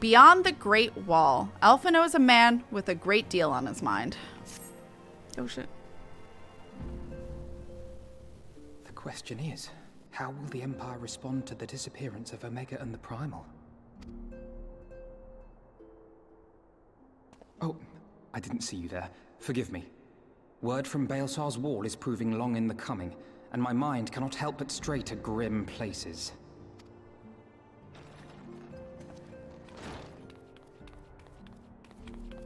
Beyond the Great Wall, Alphino is a man with a great deal on his mind. Oh shit. The question is, how will the Empire respond to the disappearance of Omega and the Primal? Oh, I didn't see you there. Forgive me. Word from Baelsar's wall is proving long in the coming, and my mind cannot help but stray to grim places.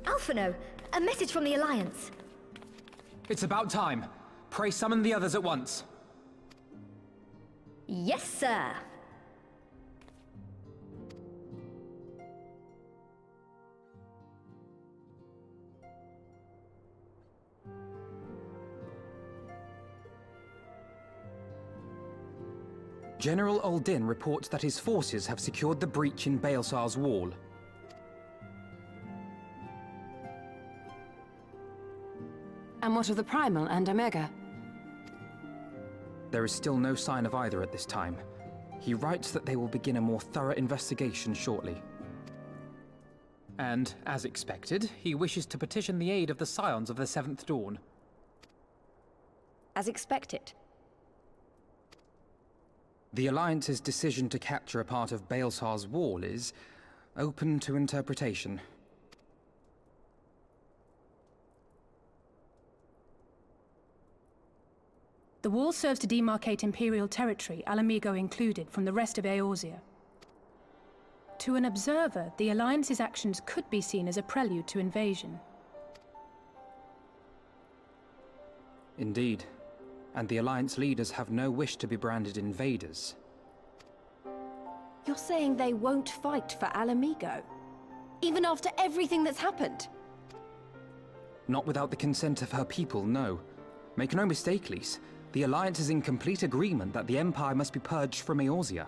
Alphino, a message from the Alliance. It's about time. Pray summon the others at once. Yes, sir. General Uldin reports that his forces have secured the breach in Baelsar's wall. And what of the Primal and Omega? There is still no sign of either at this time. He writes that they will begin a more thorough investigation shortly. And, as expected, he wishes to petition the aid of the Scions of the Seventh Dawn. As expected. The Alliance's decision to capture a part of Baelsar's wall is open to interpretation. The wall serves to demarcate Imperial territory, Ala Mhigo included, from the rest of Eorzea. To an observer, the Alliance's actions could be seen as a prelude to invasion. Indeed. And the Alliance leaders have no wish to be branded invaders. You're saying they won't fight for Ala Mhigo? Even after everything that's happened? Not without the consent of her people, no. Make no mistake, Lyse. The Alliance is in complete agreement that the Empire must be purged from Eorzea.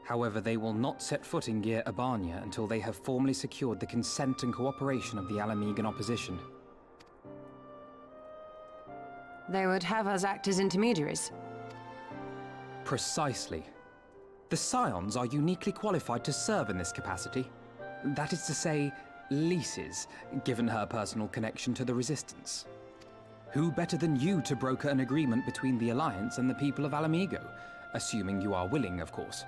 However, they will not set foot in Gyr Abania until they have formally secured the consent and cooperation of the Ala Mhigan opposition. They would have us act as intermediaries. Precisely. The Scions are uniquely qualified to serve in this capacity. That is to say, Lyse's, given her personal connection to the Resistance. Who better than you to broker an agreement between the Alliance and the people of Ala Mhigo? Assuming you are willing, of course.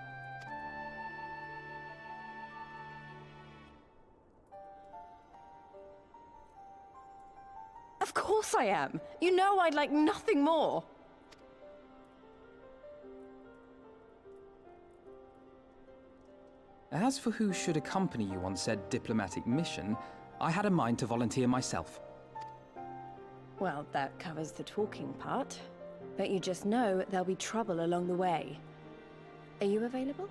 Of course I am. You know I'd like nothing more. As for who should accompany you on said diplomatic mission, I had a mind to volunteer myself. Well, that covers the talking part. But you just know there'll be trouble along the way. Are you available?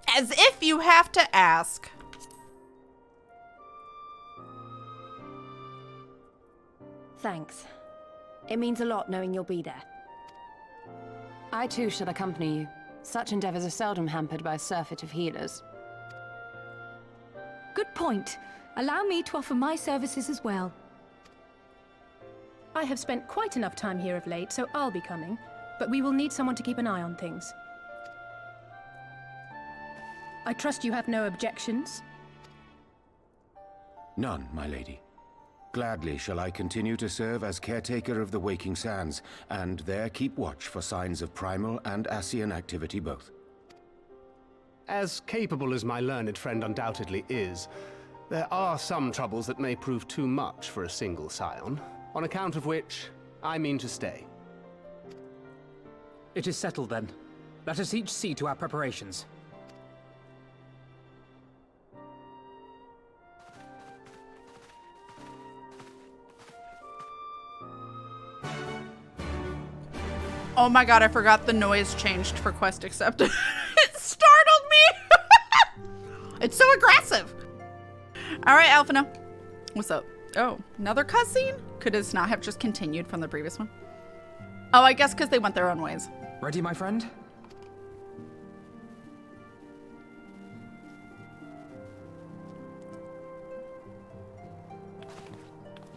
As if you have to ask. Thanks. It means a lot knowing you'll be there. I too shall accompany you. Such endeavors are seldom hampered by a surfeit of healers. Good point. Allow me to offer my services as well. I have spent quite enough time here of late, so I'll be coming. But we will need someone to keep an eye on things. I trust you have no objections? None, my lady. Gladly shall I continue to serve as caretaker of the Waking Sands, and there keep watch for signs of primal and Ascian activity both. As capable as my learned friend undoubtedly is, there are some troubles that may prove too much for a single scion, on account of which I mean to stay. It is settled then. Let us each see to our preparations. Oh my god, I forgot the noise changed for quest accepted. It startled me! It's so aggressive! Alright, Alphino. What's up? Oh, another cutscene? Could this not have just continued from the previous one? Oh, I guess because they went their own ways. Ready, my friend?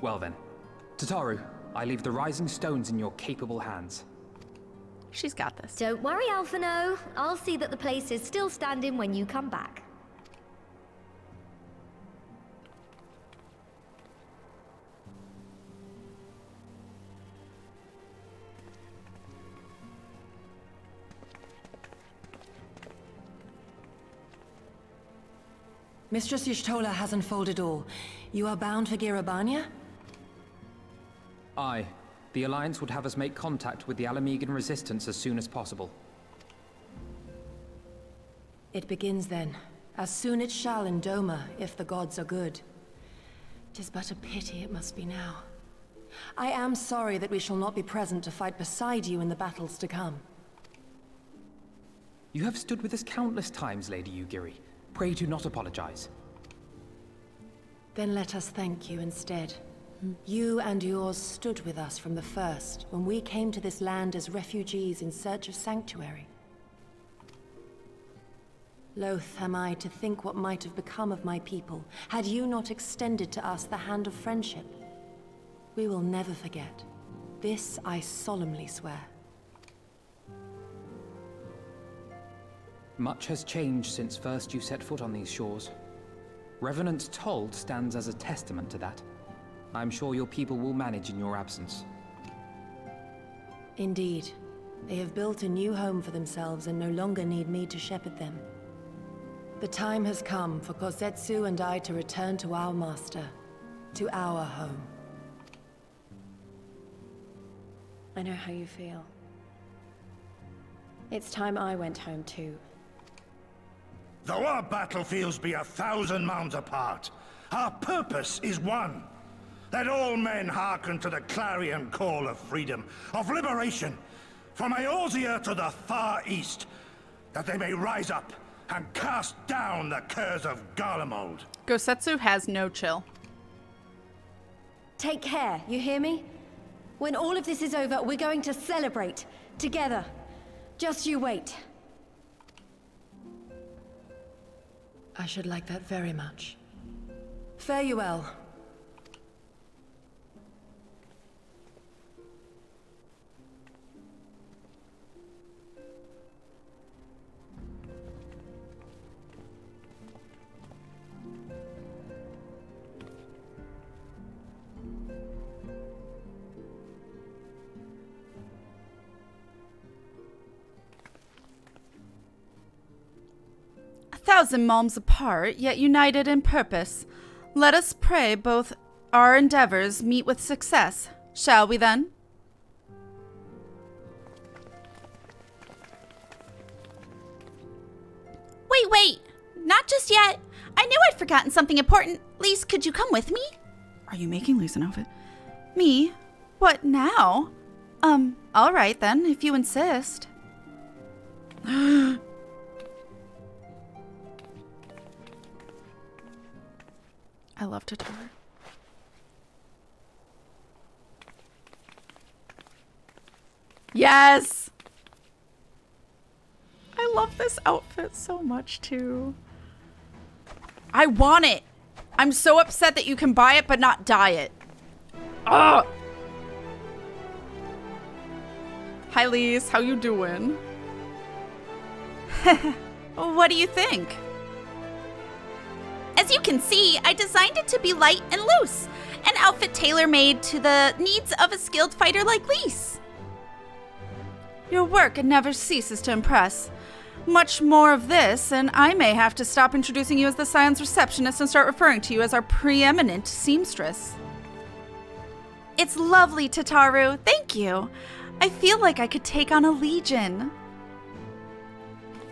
Well then. Tataru, I leave the rising stones in your capable hands. She's got this. Don't worry, Alphino. I'll see that the place is still standing when you come back. Mistress Y'shtola has unfolded all. You are bound for Gyr Abania? Aye. The Alliance would have us make contact with the Ala Mhigo resistance as soon as possible. It begins then. As soon it shall in Doma, if the gods are good. 'Tis but a pity it must be now. I am sorry that we shall not be present to fight beside you in the battles to come. You have stood with us countless times, Lady Ugiri. Pray do not apologize. Then let us thank you instead. You and yours stood with us from the first, when we came to this land as refugees in search of sanctuary. Loath am I to think what might have become of my people, had you not extended to us the hand of friendship. We will never forget. This I solemnly swear. Much has changed since first you set foot on these shores. Revenant's Toll stands as a testament to that. I'm sure your people will manage in your absence. Indeed. They have built a new home for themselves and no longer need me to shepherd them. The time has come for Kosetsu and I to return to our master, to our home. I know how you feel. It's time I went home too. Though our battlefields be 1,000 mounds apart, our purpose is one. Let all men hearken to the clarion call of freedom, of liberation, from Eorzea to the far east, that they may rise up and cast down the curse of Garlemald. Gosetsu has no chill. Take care, you hear me? When all of this is over, we're going to celebrate. Together. Just you wait. I should like that very much. Fare you well. Thousand malms apart, yet united in purpose. Let us pray both our endeavors meet with success. Shall we then? Wait! Not just yet. I knew I'd forgotten something important. Lyse, could you come with me? Are you making Lyse an outfit? Me? What now? Alright then, if you insist. I love Tatar. Yes! I love this outfit so much too. I want it! I'm so upset that you can buy it but not dye it. Ugh! Hi Lyse, how you doing? What do you think? As you can see, I designed it to be light and loose. An outfit tailor-made to the needs of a skilled fighter like Lyse. Your work never ceases to impress. Much more of this, and I may have to stop introducing you as the Scion's receptionist and start referring to you as our preeminent seamstress. It's lovely, Tataru. Thank you. I feel like I could take on a legion.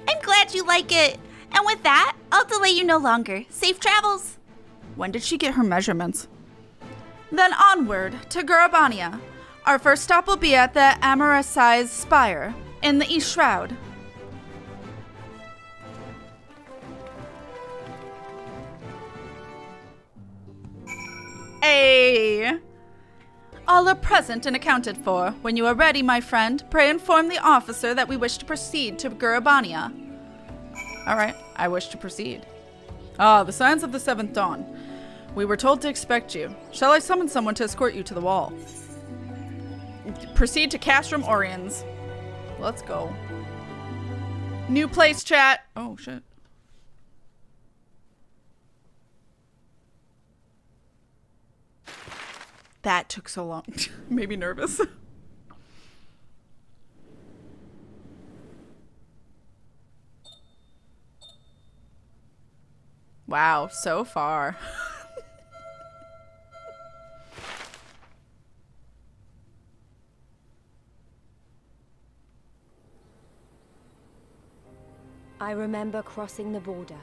I'm glad you like it. And with that, I'll delay you no longer. Safe travels. When did she get her measurements? Then onward to Gyr Abania. Our first stop will be at the Amarasi's Spire in the East Shroud. Hey! All are present and accounted for. When you are ready, my friend, pray inform the officer that we wish to proceed to Gyr Abania. Alright, I wish to proceed. Ah, the signs of the 7th dawn. We were told to expect you. Shall I summon someone to escort you to the wall? Proceed to Castrum Oriens. Let's go. New place, chat. Oh, shit. That took so long. Made me nervous. Wow, so far. I remember crossing the border,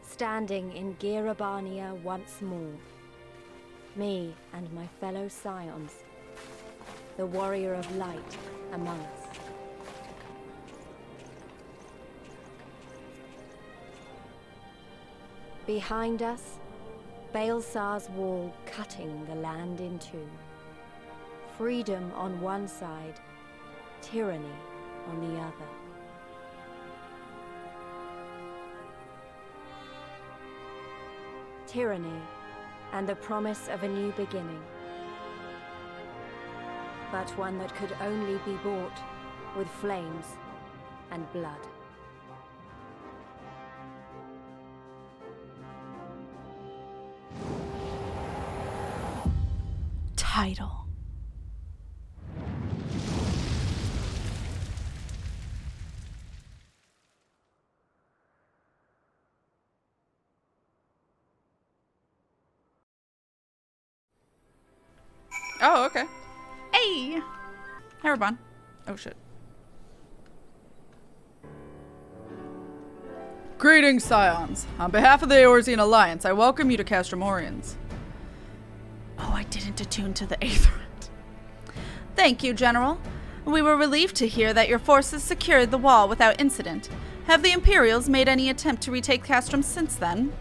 standing in Gyr Abania once more. Me and my fellow scions, the warrior of light among us. Behind us, Baelsar's wall cutting the land in two. Freedom on one side, tyranny on the other. Tyranny and the promise of a new beginning. But one that could only be bought with flames and blood. Title. Oh, okay. Hey! Erebon. Oh, shit. Greetings, Scions. On behalf of the Eorzean Alliance, I welcome you to Castromorians. Oh, I didn't attune to the Aetherent. Thank you, General. We were relieved to hear that your forces secured the wall without incident. Have the Imperials made any attempt to retake Castrum since then?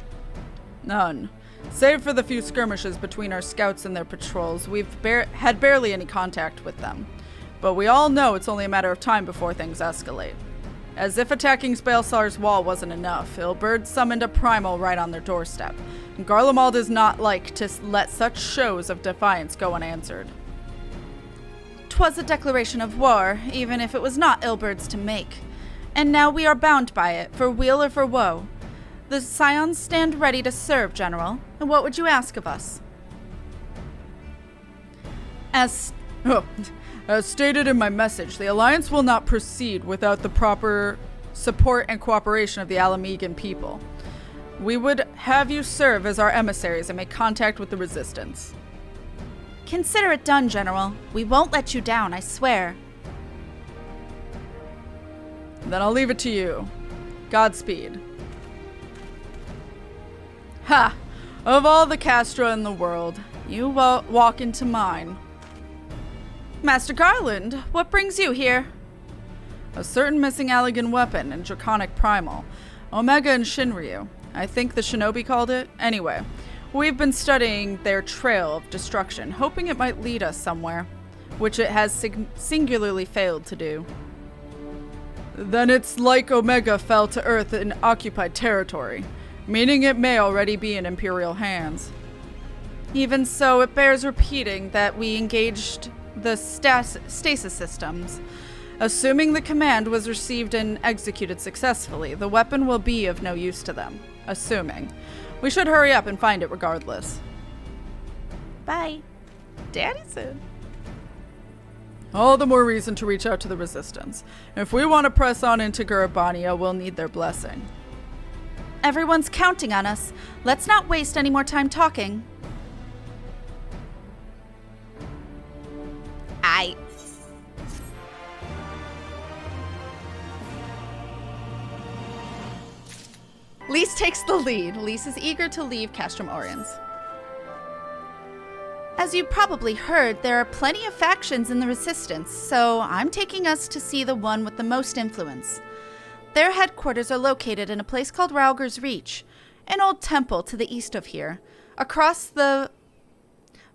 None. Save for the few skirmishes between our scouts and their patrols, we've had barely any contact with them. But we all know it's only a matter of time before things escalate. As if attacking Baelsar's wall wasn't enough, Ilberd summoned a primal right on their doorstep. And Garlemald does not like to let such shows of defiance go unanswered. 'Twas a declaration of war, even if it was not Ilberd's to make. And now we are bound by it, for weal or for woe. The Scions stand ready to serve, General. And what would you ask of us? As stated in my message, the Alliance will not proceed without the proper support and cooperation of the Ala Mhigo people. We would have you serve as our emissaries and make contact with the Resistance. Consider it done, General. We won't let you down, I swear. Then I'll leave it to you. Godspeed. Ha! Of all the Castra in the world, you walk into mine. Master Garland, what brings you here? A certain missing Allegan weapon and Draconic Primal. Omega and Shinryu. I think the Shinobi called it. Anyway, we've been studying their trail of destruction, hoping it might lead us somewhere, which it has singularly failed to do. Then it's like Omega fell to Earth in occupied territory, meaning it may already be in Imperial hands. Even so, it bears repeating that we engaged the stasis systems. Assuming the command was received and executed successfully, the weapon will be of no use to them. Assuming. We should hurry up and find it regardless. Bye. Daddy said. All the more reason to reach out to the Resistance. If we want to press on into Gyr Abania, we'll need their blessing. Everyone's counting on us. Let's not waste any more time talking. Lyse takes the lead. Lyse is eager to leave Castromorians. As you probably heard, there are plenty of factions in the Resistance, so I'm taking us to see the one with the most influence. Their headquarters are located in a place called Rhalgr's Reach, an old temple to the east of here, across the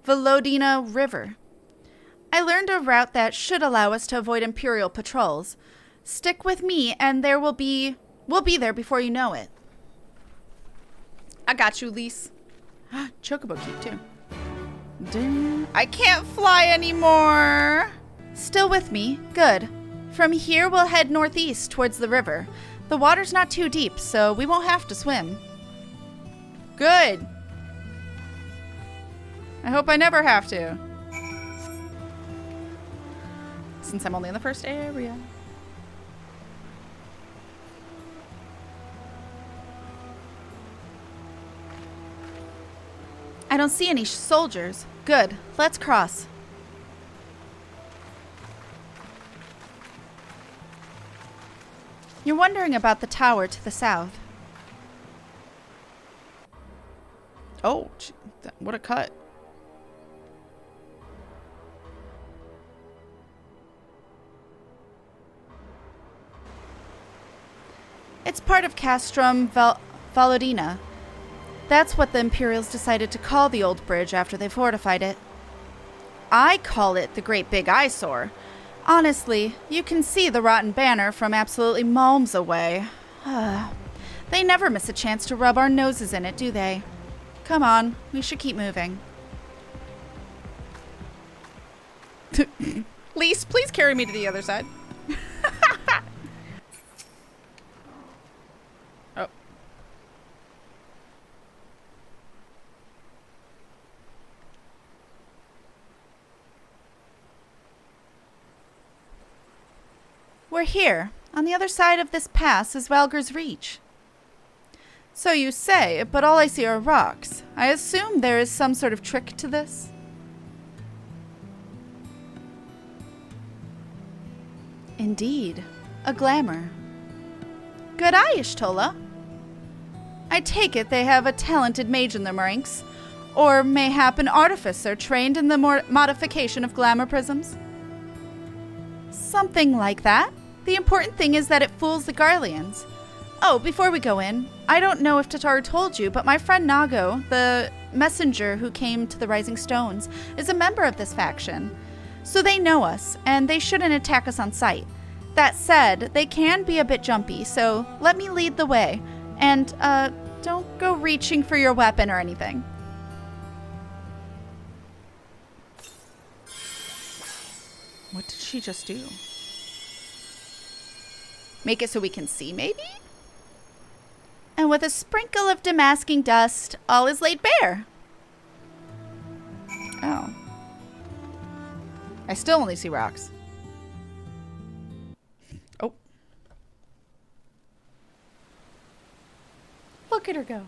Volodina River. I learned a route that should allow us to avoid Imperial patrols. Stick with me, and we'll be there before you know it. I got you, Lyse. Chocobo cute, too. I can't fly anymore. Still with me? Good. From here, we'll head northeast towards the river. The water's not too deep, so we won't have to swim. Good. I hope I never have to. Since I'm only in the first area. I don't see any soldiers. Good. Let's cross. You're wondering about the tower to the south. Oh, what a cut. It's part of Castrum Valodina. That's what the Imperials decided to call the old bridge after they fortified it. I call it the Great Big Eyesore. Honestly, you can see the rotten banner from absolutely miles away. They never miss a chance to rub our noses in it, do they? Come on, we should keep moving. Lyse, please carry me to the other side. Oh. We're here. On the other side of this pass is Rhalgr's Reach. So you say, but all I see are rocks. I assume there is some sort of trick to this? Indeed. A glamour. Good eye, Y'shtola. I take it they have a talented mage in their ranks, or mayhap an artificer trained in the modification of glamour prisms? Something like that. The important thing is that it fools the Garleans. Oh, before we go in, I don't know if Tataru told you, but my friend Nago, the messenger who came to the Rising Stones, is a member of this faction. So they know us, and they shouldn't attack us on sight. That said, they can be a bit jumpy, so let me lead the way. And, don't go reaching for your weapon or anything. What did she just do? Make it so we can see, maybe? And with a sprinkle of demasking dust, all is laid bare. Oh. I still only see rocks. Oh. Look at her go.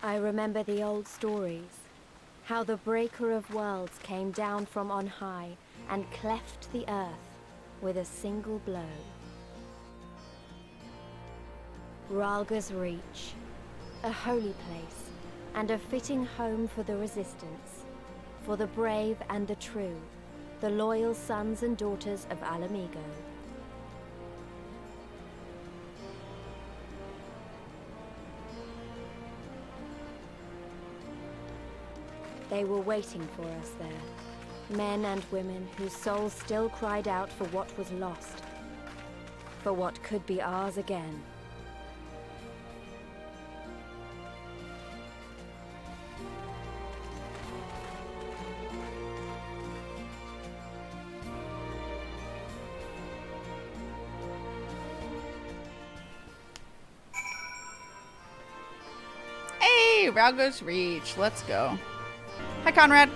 I remember the old stories. How the Breaker of Worlds came down from on high and cleft the earth with a single blow. Rhalgr's Reach, a holy place and a fitting home for the resistance, for the brave and the true, the loyal sons and daughters of Ala Mhigo. They were waiting for us there, men and women whose souls still cried out for what was lost, for what could be ours again. Hey, Rhalgr's Reach. Let's go. Hi, Conrad.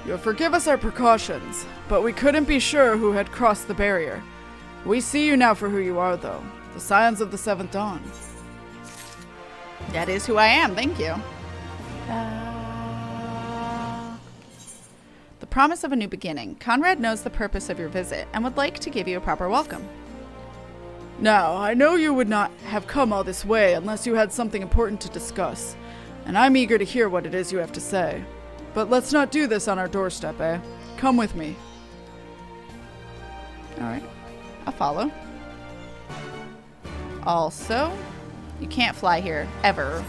You'll forgive us our precautions, but we couldn't be sure who had crossed the barrier. We see you now for who you are, though. The Scions of the Seventh Dawn. That is who I am, thank you. The promise of a new beginning. Conrad knows the purpose of your visit and would like to give you a proper welcome. Now, I know you would not have come all this way unless you had something important to discuss, and I'm eager to hear what it is you have to say. But let's not do this on our doorstep, eh? Come with me. Alright. I'll follow. Also, you can't fly here, ever.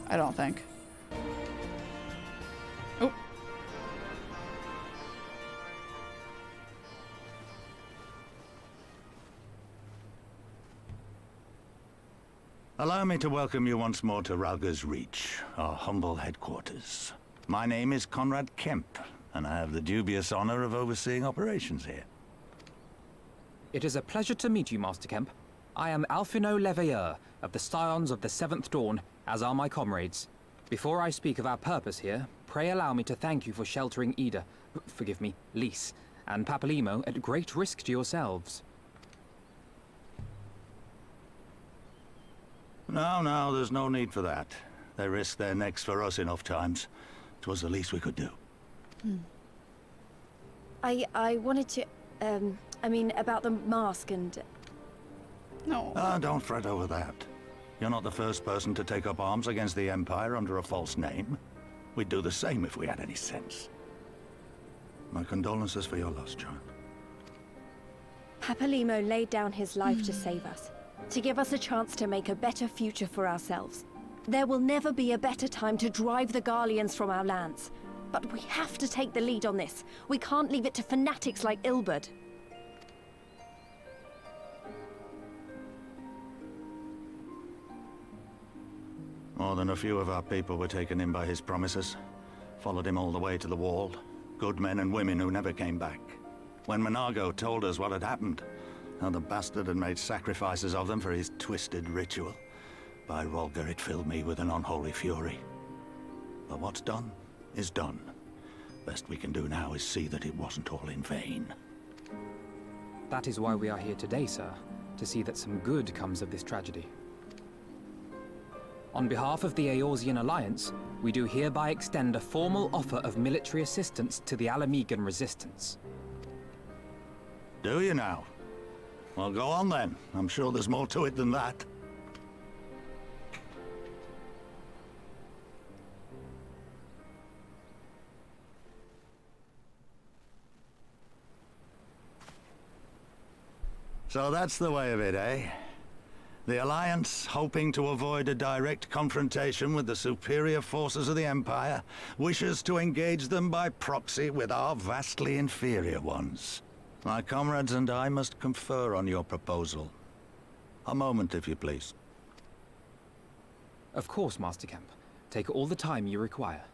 I don't think. Oh. Allow me to welcome you once more to Rhalgr's Reach, our humble headquarters. My name is Conrad Kemp, and I have the dubious honor of overseeing operations here. It is a pleasure to meet you, Master Kemp. I am Alphino Leveilleur, of the Scions of the Seventh Dawn, as are my comrades. Before I speak of our purpose here, pray allow me to thank you for sheltering Lyse, and Papalymo at great risk to yourselves. No, there's no need for that. They risked their necks for us enough times. 'Twas the least we could do. I wanted to, about the mask and... No. Don't fret over that. You're not the first person to take up arms against the Empire under a false name. We'd do the same if we had any sense. My condolences for your loss, child. Papalymo laid down his life to save us, to give us a chance to make a better future for ourselves. There will never be a better time to drive the Garleans from our lands. But we have to take the lead on this. We can't leave it to fanatics like Ilberd. More than a few of our people were taken in by his promises. Followed him all the way to the wall. Good men and women who never came back. When Mhigo told us what had happened, how the bastard had made sacrifices of them for his twisted ritual, by Rhalgr it filled me with an unholy fury. But what's done is done. Best we can do now is see that it wasn't all in vain. That is why we are here today, sir, to see that some good comes of this tragedy. On behalf of the Eorzean Alliance, we do hereby extend a formal offer of military assistance to the Ala Mhigo resistance. Do you now? Well, go on then. I'm sure there's more to it than that. So that's the way of it, eh? The Alliance, hoping to avoid a direct confrontation with the superior forces of the Empire, wishes to engage them by proxy with our vastly inferior ones. My comrades and I must confer on your proposal. A moment, if you please. Of course, Master Kemp. Take all the time you require.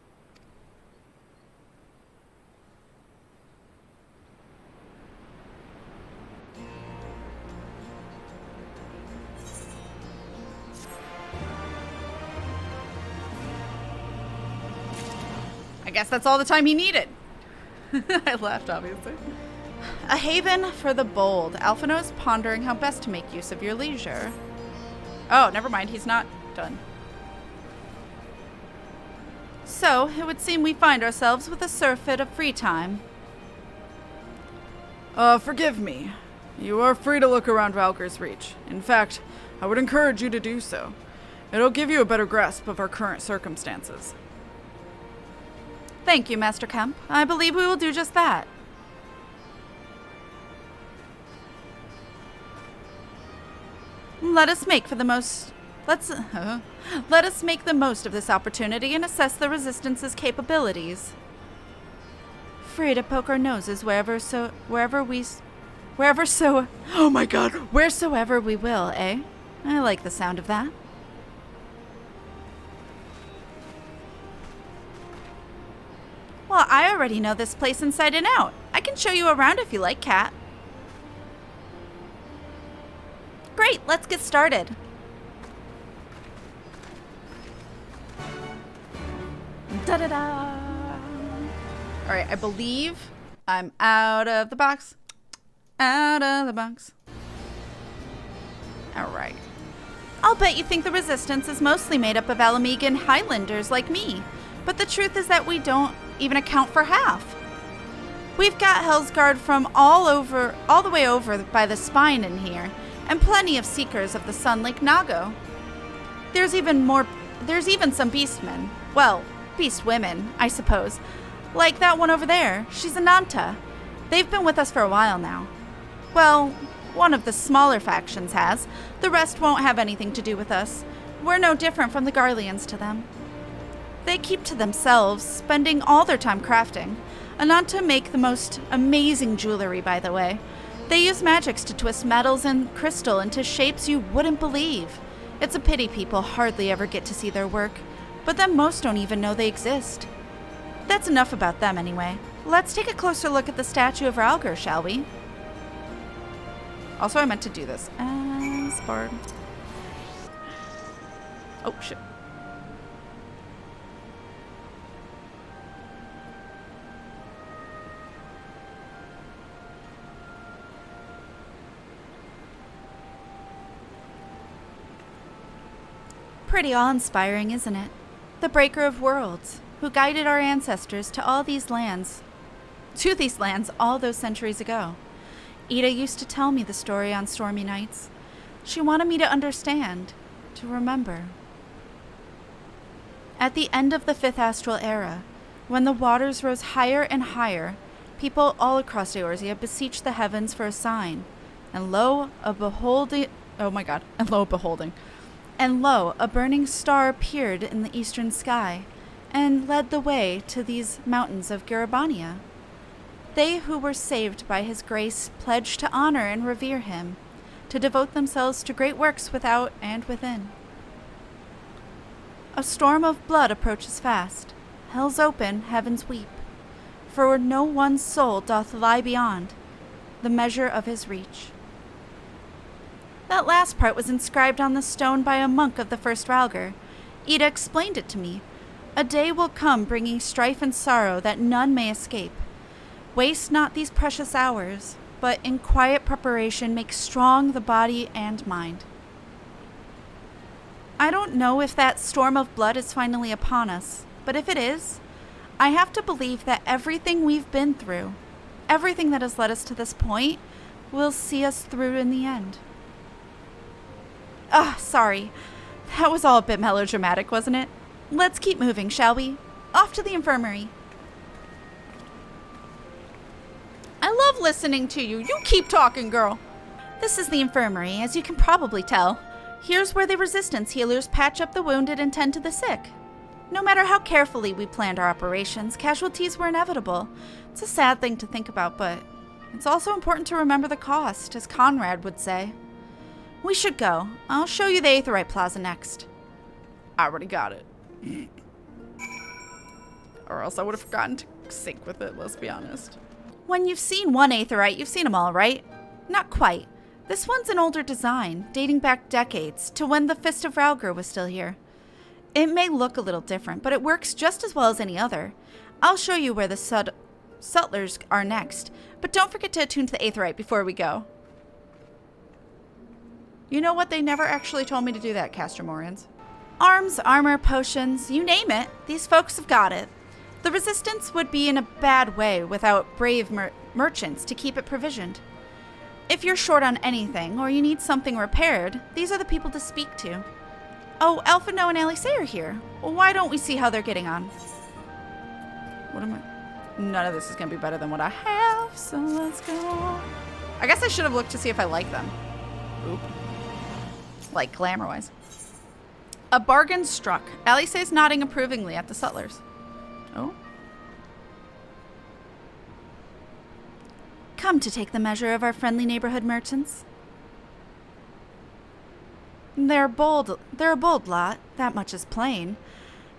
I guess that's all the time he needed. I laughed, obviously. A haven for the bold. Alphino is pondering how best to make use of your leisure. Oh, never mind. He's not done. So, it would seem we find ourselves with a surfeit of free time. Forgive me. You are free to look around Rhalgr's Reach. In fact, I would encourage you to do so. It'll give you a better grasp of our current circumstances. Thank you, Master Kemp. I believe we will do just that. Let us make the most of this opportunity and assess the Resistance's capabilities. Free to poke our noses wheresoever we will, eh? I like the sound of that. Well, I already know this place inside and out. I can show you around if you like, Kat. Great, let's get started. Da-da-da! Alright, I believe I'm out of the box. Out of the box. Alright. I'll bet you think the Resistance is mostly made up of Ala Mhigo Highlanders like me. But the truth is that we don't even account for half. We've got Hellsguard from all the way over by the Spine in here, and plenty of Seekers of the Sun like Nago. There's even some Beastmen. Well, Beast women, I suppose. Like that one over there. She's a Nanta. They've been with us for a while now. Well, one of the smaller factions has. The rest won't have anything to do with us. We're no different from the Garleans to them. They keep to themselves, spending all their time crafting. Ananta make the most amazing jewelry, by the way. They use magics to twist metals and crystal into shapes you wouldn't believe. It's a pity people hardly ever get to see their work, but then most don't even know they exist. That's enough about them anyway. Let's take a closer look at the statue of Rhalgr, shall we? Also, I meant to do this. Bard. Oh, shit. Pretty awe-inspiring, isn't it? The Breaker of Worlds, who guided our ancestors to these lands all those centuries ago. Ida used to tell me the story on stormy nights. She wanted me to understand, to remember. At the end of the Fifth Astral Era, when the waters rose higher and higher, people all across Eorzea beseeched the heavens for a sign, and lo, a burning star appeared in the eastern sky, and led the way to these mountains of Gyr Abania. They who were saved by his grace pledged to honor and revere him, to devote themselves to great works without and within. A storm of blood approaches fast. Hell's open, heavens weep. For no one soul doth lie beyond the measure of his reach. That last part was inscribed on the stone by a monk of the first Rhalgr. Ida explained it to me. A day will come bringing strife and sorrow that none may escape. Waste not these precious hours, but in quiet preparation make strong the body and mind. I don't know if that storm of blood is finally upon us, but if it is, I have to believe that everything we've been through, everything that has led us to this point, will see us through in the end. Sorry. That was all a bit melodramatic, wasn't it? Let's keep moving, shall we? Off to the infirmary. I love listening to you. You keep talking, girl. This is the infirmary, as you can probably tell. Here's where the resistance healers patch up the wounded and tend to the sick. No matter how carefully we planned our operations, casualties were inevitable. It's a sad thing to think about, but it's also important to remember the cost, as Conrad would say. We should go. I'll show you the Aetheryte Plaza next. I already got it. Or else I would have forgotten to sync with it, let's be honest. When you've seen one Aetheryte, you've seen them all, right? Not quite. This one's an older design, dating back decades, to when the Fist of Rhalgr was still here. It may look a little different, but it works just as well as any other. I'll show you where the Sutlers are next, but don't forget to attune to the Aetheryte before we go. You know what? They never actually told me to do that, Castermorians. Arms, armor, potions, you name it, these folks have got it. The Resistance would be in a bad way without brave merchants to keep it provisioned. If you're short on anything, or you need something repaired, these are the people to speak to. Oh, Alphino and Lyse are here. Well, why don't we see how they're getting on? What am I? None of this is going to be better than what I have, so let's go. I guess I should have looked to see if I like them. Oop. Like, glamour-wise. A bargain struck. Lyse is nodding approvingly at the Sutlers. Oh. Come to take the measure of our friendly neighborhood merchants. They're a bold lot, that much is plain.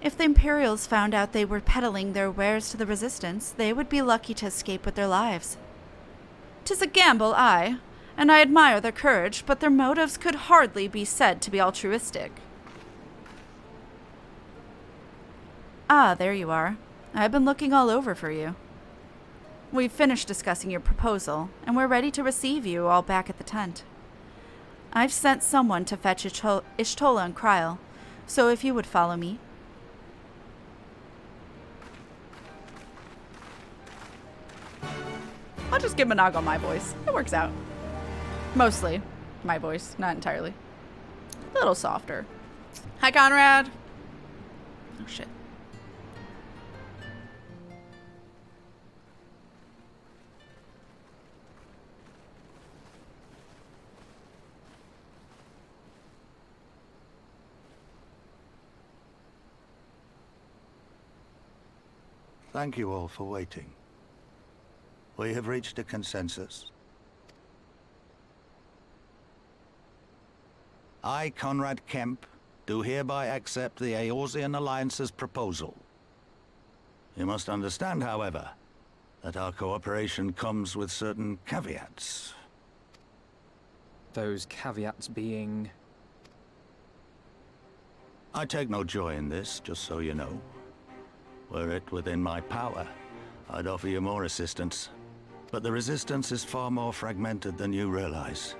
If the Imperials found out they were peddling their wares to the Resistance, they would be lucky to escape with their lives. 'Tis a gamble, aye, and I admire their courage, but their motives could hardly be said to be altruistic. Ah, there you are. I've been looking all over for you. We've finished discussing your proposal, and we're ready to receive you all back at the tent. I've sent someone to fetch Y'shtola and Kryl, so if you would follow me. I'll just give Mhigo my voice. It works out. Mostly my voice, not entirely. A little softer. Hi, Conrad. Oh, shit. Thank you all for waiting. We have reached a consensus. I, Conrad Kemp, do hereby accept the Eorzean Alliance's proposal. You must understand, however, that our cooperation comes with certain caveats. Those caveats being... I take no joy in this, just so you know. Were it within my power, I'd offer you more assistance. But the Resistance is far more fragmented than you realize.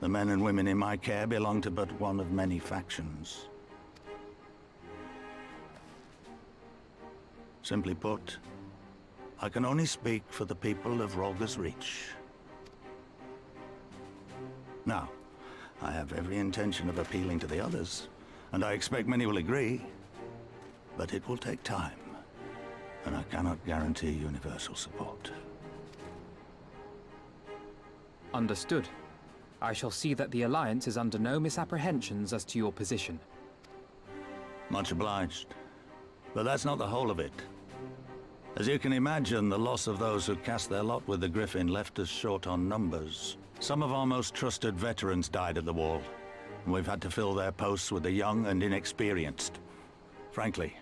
The men and women in my care belong to but one of many factions. Simply put, I can only speak for the people of Rhalgr's Reach. Now, I have every intention of appealing to the others, and I expect many will agree. But it will take time, and I cannot guarantee universal support. Understood. I shall see that the Alliance is under no misapprehensions as to your position. Much obliged. But that's not the whole of it. As you can imagine, the loss of those who cast their lot with the Griffin left us short on numbers. Some of our most trusted veterans died at the wall, and we've had to fill their posts with the young and inexperienced. Frankly,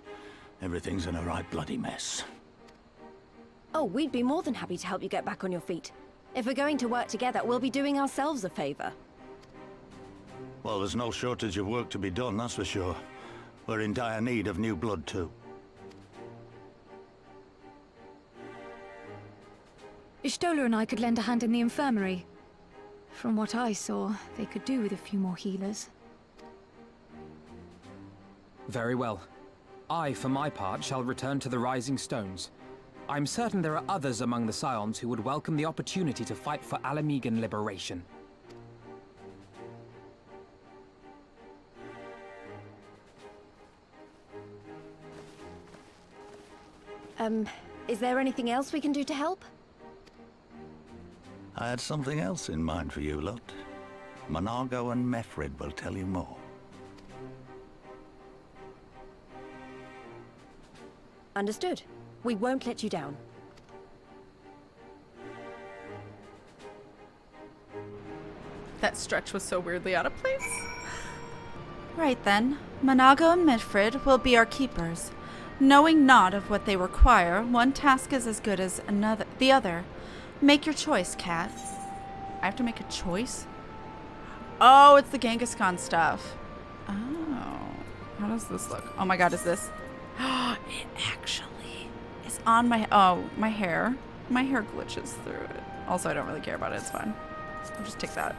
everything's in a right bloody mess. Oh, we'd be more than happy to help you get back on your feet. If we're going to work together, we'll be doing ourselves a favor. Well, there's no shortage of work to be done, that's for sure. We're in dire need of new blood, too. Ishtola and I could lend a hand in the infirmary. From what I saw, they could do with a few more healers. Very well. I, for my part, shall return to the Rising Stones. I'm certain there are others among the Scions who would welcome the opportunity to fight for Ala Mhigan liberation. Is there anything else we can do to help? I had something else in mind for you lot. Mhigo and Mefred will tell you more. Understood. We won't let you down. That stretch was so weirdly out of place. Right then, Mhigo and Mefred will be our keepers. Knowing not of what they require, one task is as good as the other. Make your choice, Kat. I have to make a choice? Oh, it's the Genghis Khan stuff. Oh. How does this look? Oh my god, is this? It actually is on my... Oh, my hair. My hair glitches through it. Also, I don't really care about it. It's fine. I'll just take that.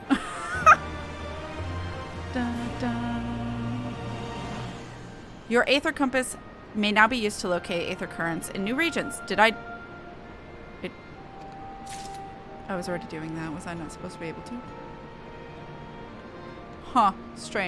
Da, da. Your Aether Compass may now be used to locate Aether Currents in new regions. Did I... I was already doing that. Was I not supposed to be able to? Huh. Strange.